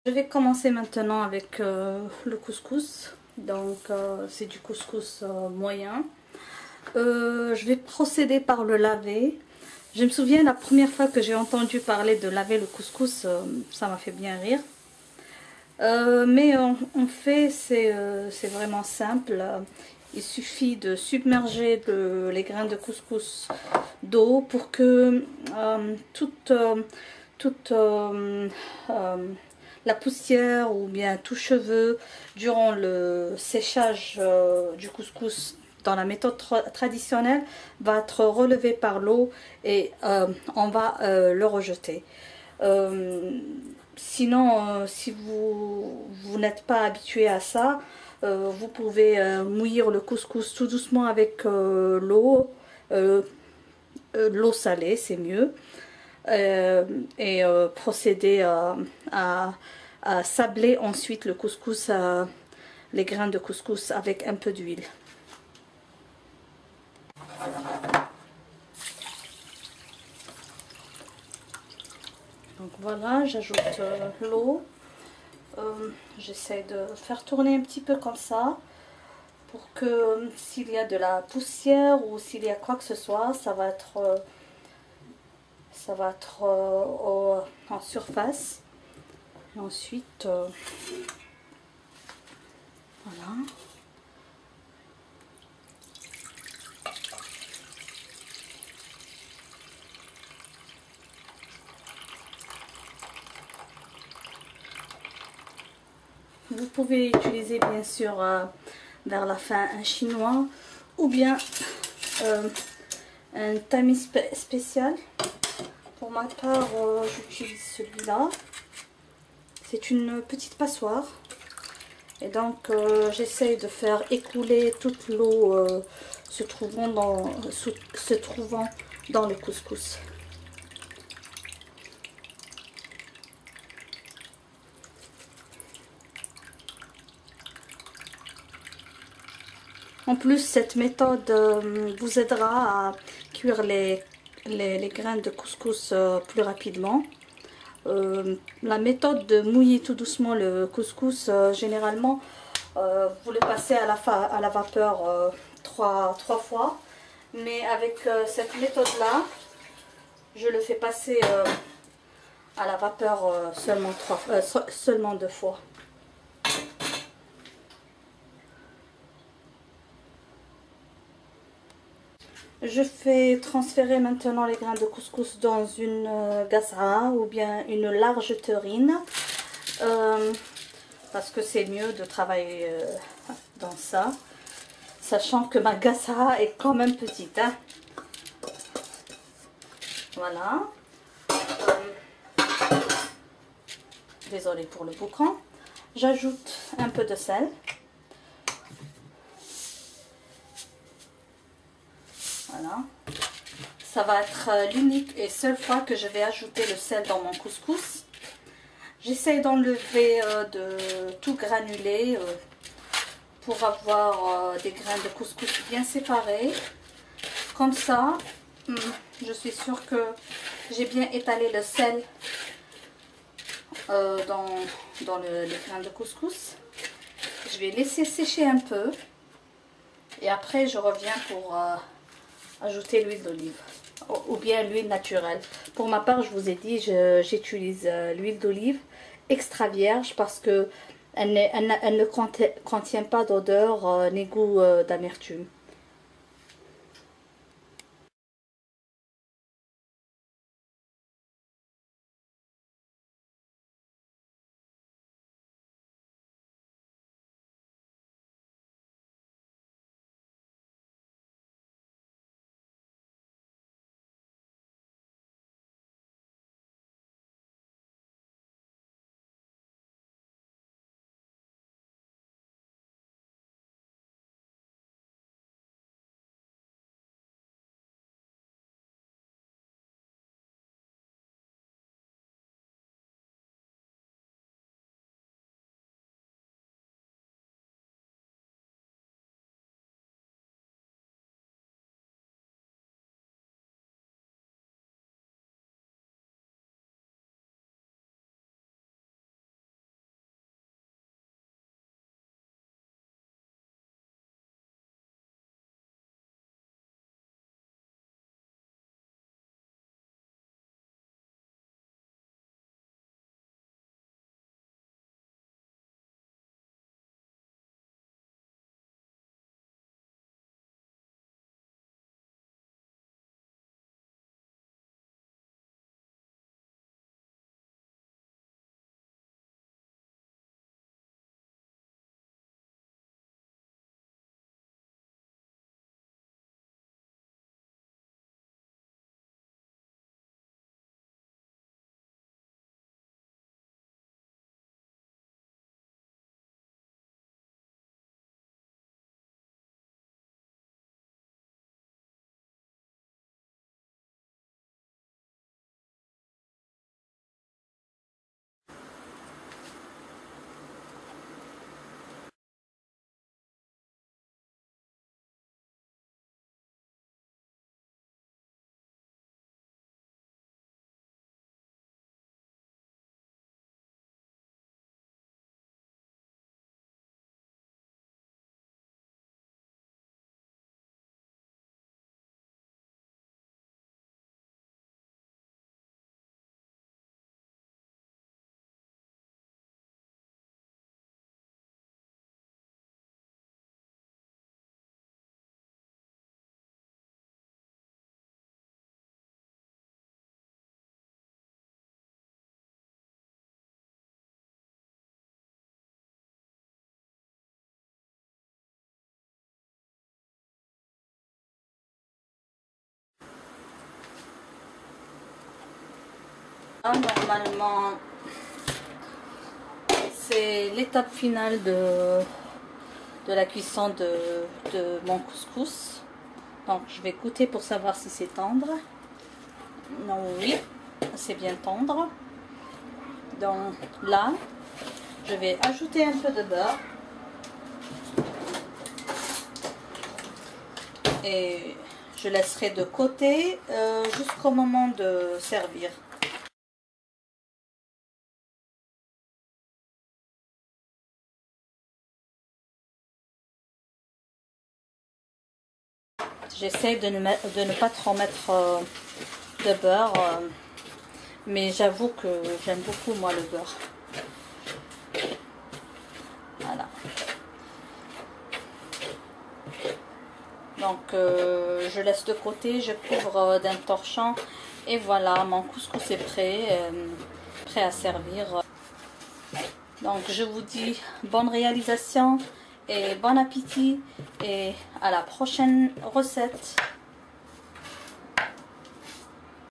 Je vais commencer maintenant avec le couscous. Donc c'est du couscous moyen. Je vais procéder par le laver. Je me souviens la première fois que j'ai entendu parler de laver le couscous, ça m'a fait bien rire. Mais en fait c'est vraiment simple. Il suffit de submerger les grains de couscous d'eau pour que toute la poussière ou bien tout cheveu durant le séchage du couscous dans la méthode traditionnelle va être relevé par l'eau et on va le rejeter. Sinon, si vous n'êtes pas habitué à ça, vous pouvez mouillir le couscous tout doucement avec l'eau salée, c'est mieux. Et procéder à sabler ensuite le couscous, les grains de couscous avec un peu d'huile. Donc voilà, j'ajoute l'eau. J'essaie de faire tourner un petit peu comme ça pour que s'il y a de la poussière ou s'il y a quoi que ce soit, ça va être en surface. Et ensuite, voilà. Vous pouvez utiliser bien sûr vers la fin un chinois ou bien un tamis spécial. Pour ma part, j'utilise celui-là. C'est une petite passoire. Et donc, j'essaye de faire écouler toute l'eau se trouvant dans le couscous. En plus, cette méthode vous aidera à cuire les grains de couscous plus rapidement. La méthode de mouiller tout doucement le couscous, généralement, vous le passez à la vapeur trois fois. Mais avec cette méthode-là, je le fais passer à la vapeur seulement 2 fois. Je fais transférer maintenant les grains de couscous dans une gasra ou bien une large terrine. Parce que c'est mieux de travailler dans ça. Sachant que ma gasra est quand même petite. Hein. Voilà. Désolée pour le boucan. J'ajoute un peu de sel. Voilà. Ça va être l'unique et seule fois que je vais ajouter le sel dans mon couscous. J'essaie d'enlever de tout granuler pour avoir des grains de couscous bien séparés. Comme ça, je suis sûre que j'ai bien étalé le sel dans les grains de couscous. Je vais laisser sécher un peu et après je reviens pour ajouter l'huile d'olive ou bien l'huile naturelle. Pour ma part, je vous ai dit, j'utilise l'huile d'olive extra vierge parce que elle ne contient pas d'odeur ni goût d'amertume. Normalement, c'est l'étape finale de la cuisson de mon couscous. Donc je vais goûter pour savoir si c'est tendre. Non, oui, c'est bien tendre. Donc là, je vais ajouter un peu de beurre. Et je laisserai de côté jusqu'au moment de servir. J'essaie de ne pas trop mettre de beurre, mais j'avoue que j'aime beaucoup moi le beurre. Voilà. Donc je laisse de côté, je couvre d'un torchon et voilà, mon couscous est prêt, prêt à servir. Donc je vous dis bonne réalisation et bon appétit et à la prochaine recette.